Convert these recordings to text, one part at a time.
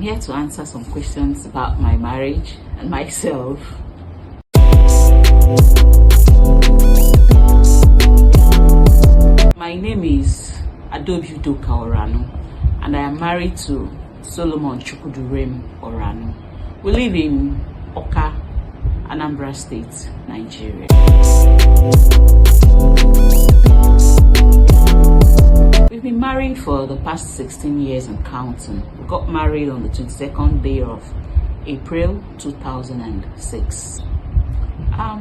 here to answer some questions about my marriage and myself. My name is Adobiudo Orano, and I am married to Solomon Chukudurem Orano. We live in Oka, Anambra State, Nigeria. We've been married for the past 16 years and counting. We got married on the 22nd day of April 2006. There are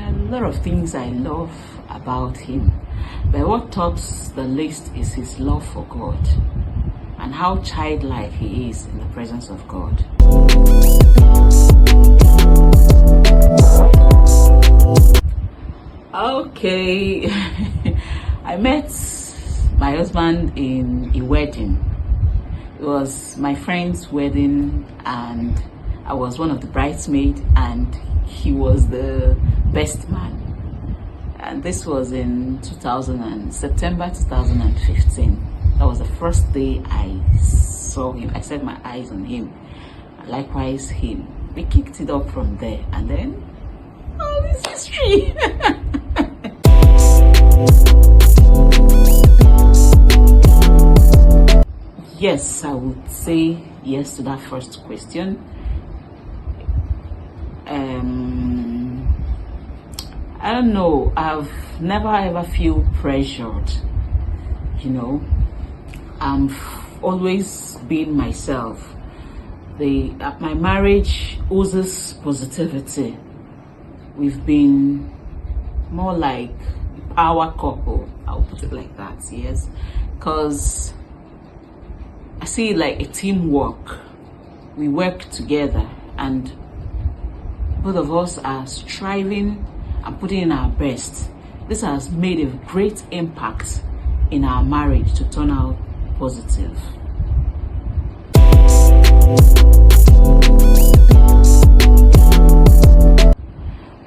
a lot of things I love about him, but what tops the list is his love for God and how childlike he is in the presence of God. Okay, I met my husband in a wedding. It was my friend's wedding, and I was one of the bridesmaids, and he was the best man. And this was in September 2015. That was the first day I saw him. I set my eyes on him. Likewise him. We kicked it up from there, and then all this history. Yes, I would say yes to that first question. I don't know, I've never ever feel pressured, I'm always being myself. My marriage oozes positivity. We've been more like a power couple, I'll put it like that, yes, because I see it like a teamwork. We work together, and both of us are striving and putting in our best. This has made a great impact in our marriage to turn out positive.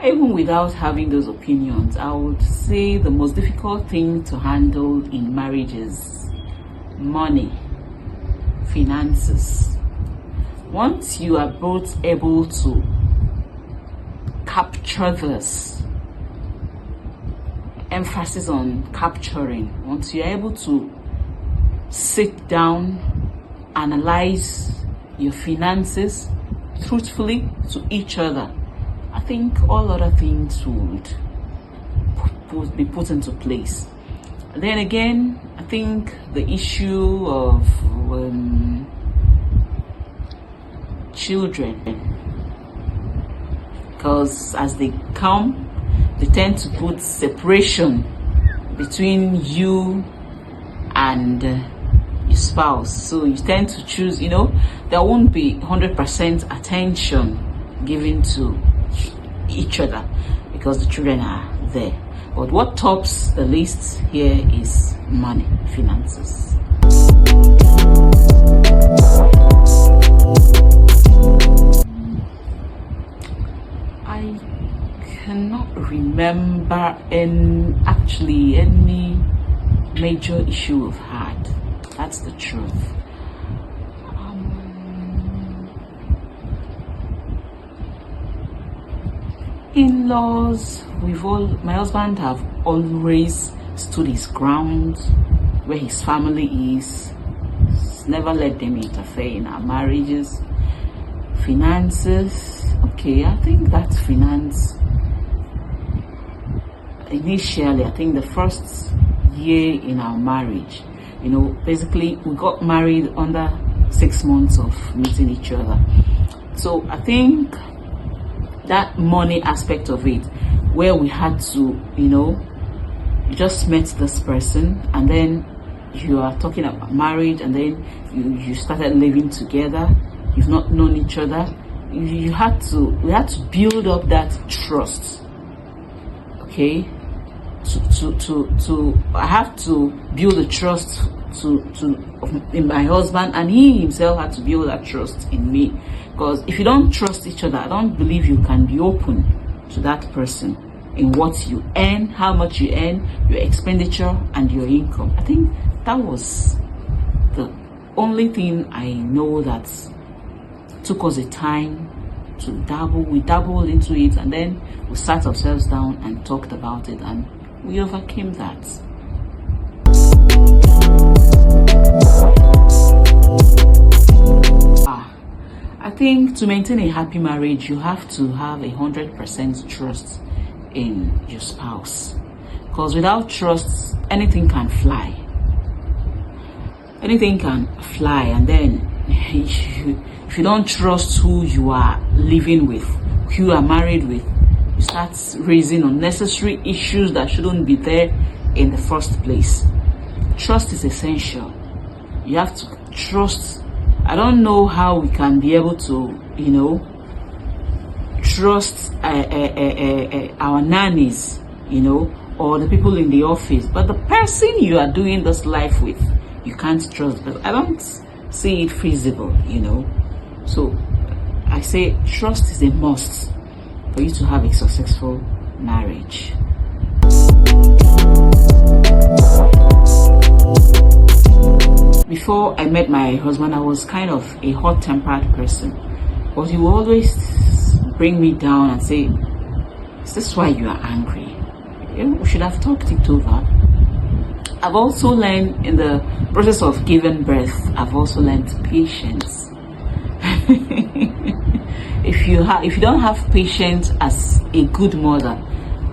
Even without having those opinions, I would say the most difficult thing to handle in marriage is money, finances. Once you are both able to capture this, emphasis on capturing, once you're able to sit down, analyze your finances truthfully to each other, I think all other things would be put into place. Then again, I think the issue of children, because as they come, they tend to put separation between you and your spouse. So you tend to choose, there won't be 100% attention given to each other because the children are there. But what tops the list here is money, finances. I cannot remember any major issue we've had. That's the truth. In-laws, my husband have always stood his ground where his family is. He's never let them interfere in our marriages. Finances, okay, I think that's finance. Initially, I think the first year in our marriage, basically we got married under 6 months of meeting each other. So I think that money aspect of it, where we had to, you just met this person, and then you are talking about marriage, and then you started living together. You've not known each other. We had to build up that trust. Okay, I have to build the trust in my husband, and he himself had to build that trust in me. Because if you don't trust each other, I don't believe you can be open to that person in what you earn, how much you earn, your expenditure, and your income. I think that was the only thing I know that took us a time to dabble. We dabbled into it, and then we sat ourselves down and talked about it, and we overcame that. I think to maintain a happy marriage, you have to have 100% trust in your spouse, because without trust, anything can fly. Anything can fly, and then if you don't trust who you are living with, who you are married with, you start raising unnecessary issues that shouldn't be there in the first place. Trust is essential. You have to trust. I don't know how we can be able to, trust our nannies, or the people in the office, but the person you are doing this life with, you can't trust. But I don't see it feasible, So I say trust is a must for you to have a successful marriage. Before I met my husband, I was kind of a hot-tempered person, but he would always bring me down and say, "Is this why you are angry? We should have talked it over." I've also learned in the process of giving birth, I've also learned patience. If you don't have patience as a good mother,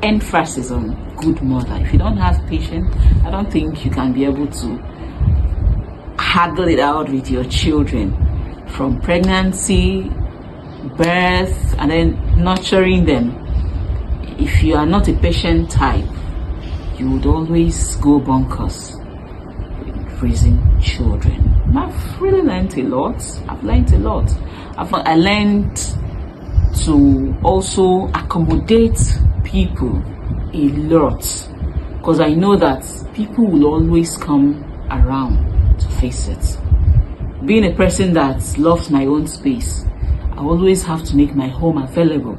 emphasis on good mother. If you don't have patience, I don't think you can be able to haggle it out with your children, from pregnancy, birth, and then nurturing them. If you are not a patient type, you would always go bonkers with raising children. I've really learned a lot. I learned to also accommodate people a lot, because I know that people will always come around to face it. Being a person that loves my own space, I always have to make my home available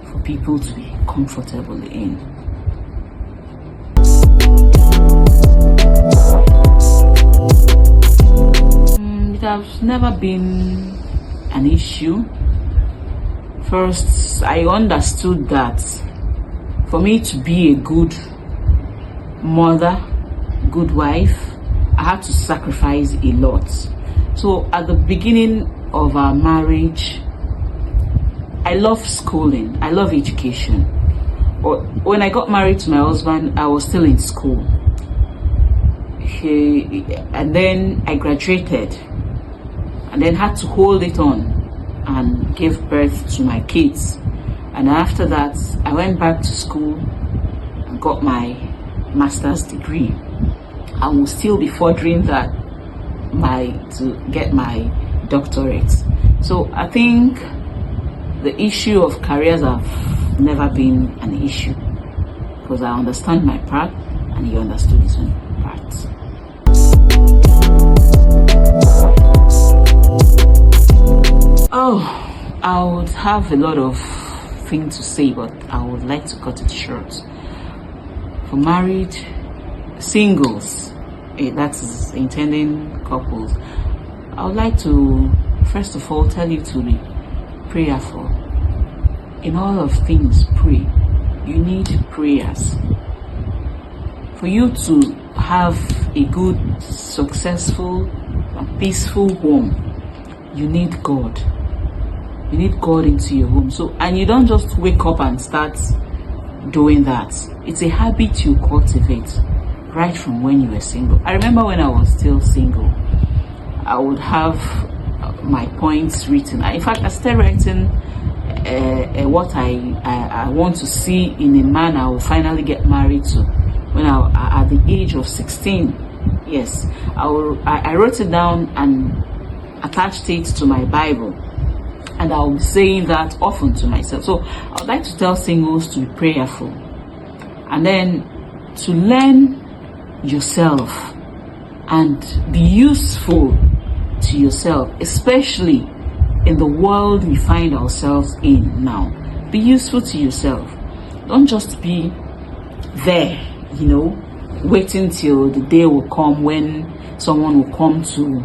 for people to be comfortable in. It has never been an issue. First, I understood that for me to be a good mother, good wife, I had to sacrifice a lot. So at the beginning of our marriage, I love schooling, I love education. But when I got married to my husband, I was still in school. And then I graduated, and then had to hold it on and give birth to my kids. And after that, I went back to school and got my master's degree. I will still be furthering that to get my doctorate. So I think the issue of careers have never been an issue, because I understand my part and he understood his own part. Oh, I would have a lot of things to say, but I would like to cut it short. For married singles, that is intending couples, I would like to first of all tell you to be prayerful. In all of things, pray. You need prayers. For you to have a good, successful, and peaceful home, you need God. You need God into your home. So, and you don't just wake up and start doing that. It's a habit you cultivate right from when you were single. I remember when I was still single, I would have my points written. In fact, I started writing what I want to see in a man I will finally get married to. When at the age of 16, yes, I wrote it down and attached it to my Bible, and I'll be saying that often to myself. So I would like to tell singles to be prayerful, and then to learn yourself and be useful to yourself, especially in the world we find ourselves in now. Be useful to yourself. Don't just be there, waiting till the day will come when someone will come to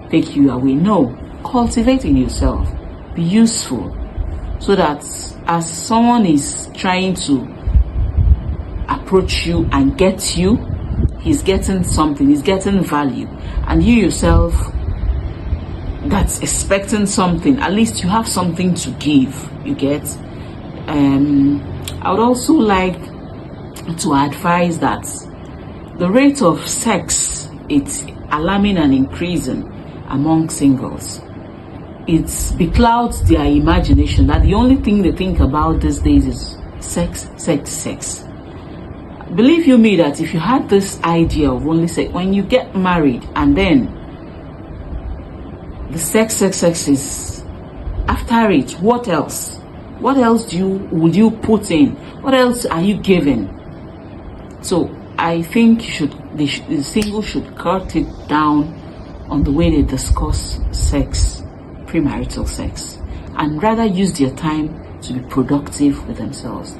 take you away. No, cultivate in yourself. be useful, so that as someone is trying to approach you and get you, he's getting something, he's getting value, and you yourself that's expecting something, at least you have something to give, you get. I would also like to advise that the rate of sex, it's alarming and increasing among singles. It beclouds their imagination, that the only thing they think about these days is sex, sex, sex. Believe you me that if you had this idea of only sex, when you get married and then the sex, sex, sex is after it, what else? What else would you put in? What else are you giving? So I think the single should cut it down on the way they discuss sex, premarital sex, and rather use their time to be productive with themselves.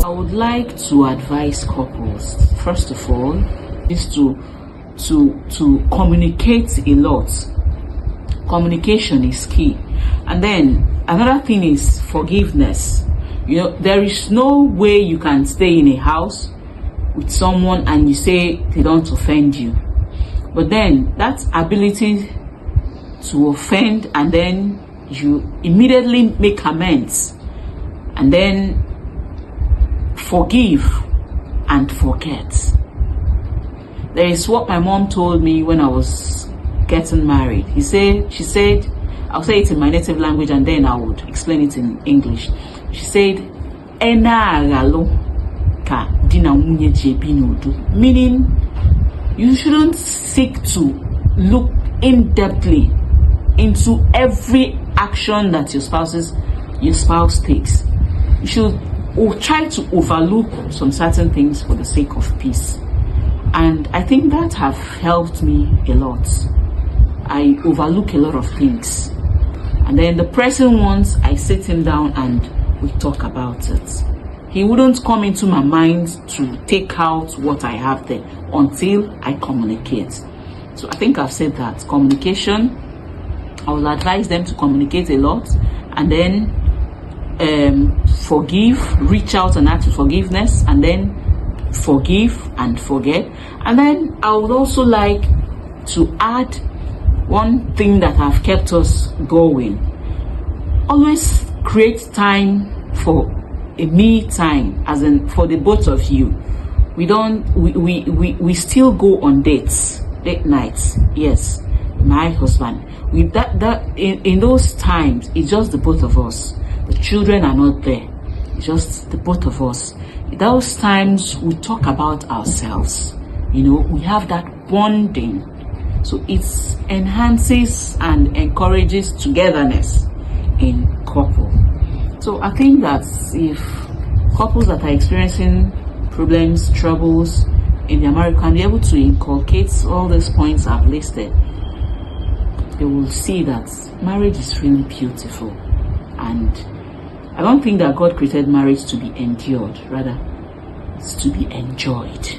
I would like to advise couples, first of all, is to communicate a lot. Communication is key. And then another thing is forgiveness. You know, there is no way you can stay in a house with someone and you say they don't offend you, but then that ability to offend, and then you immediately make amends and then forgive and forget. There is what my mom told me when I was getting married. She said, I'll say it in my native language and then I would explain it in English. She said, meaning you shouldn't seek to look in-depthly into every action that your spouse takes. You should try to overlook some certain things for the sake of peace. And I think that have helped me a lot. I overlook a lot of things, and then the person wants, I sit him down and we talk about it. He wouldn't come into my mind to take out what I have there until I communicate. So I think I've said that communication, I will advise them to communicate a lot, and then forgive, reach out and ask for forgiveness, and then forgive and forget. And then I would also like to add one thing that have kept us going. Always create time for a me time, as in for the both of you. We still go on date nights. Yes, my husband. With that in those times, it's just the both of us. The children are not there. It's just the both of us. In those times we talk about ourselves. You know, we have that bonding. So it enhances and encourages togetherness in couple. So I think that if couples that are experiencing problems, troubles in their marriage can be able to inculcate all these points I've listed, they will see that marriage is really beautiful. And I don't think that God created marriage to be endured, rather it's to be enjoyed.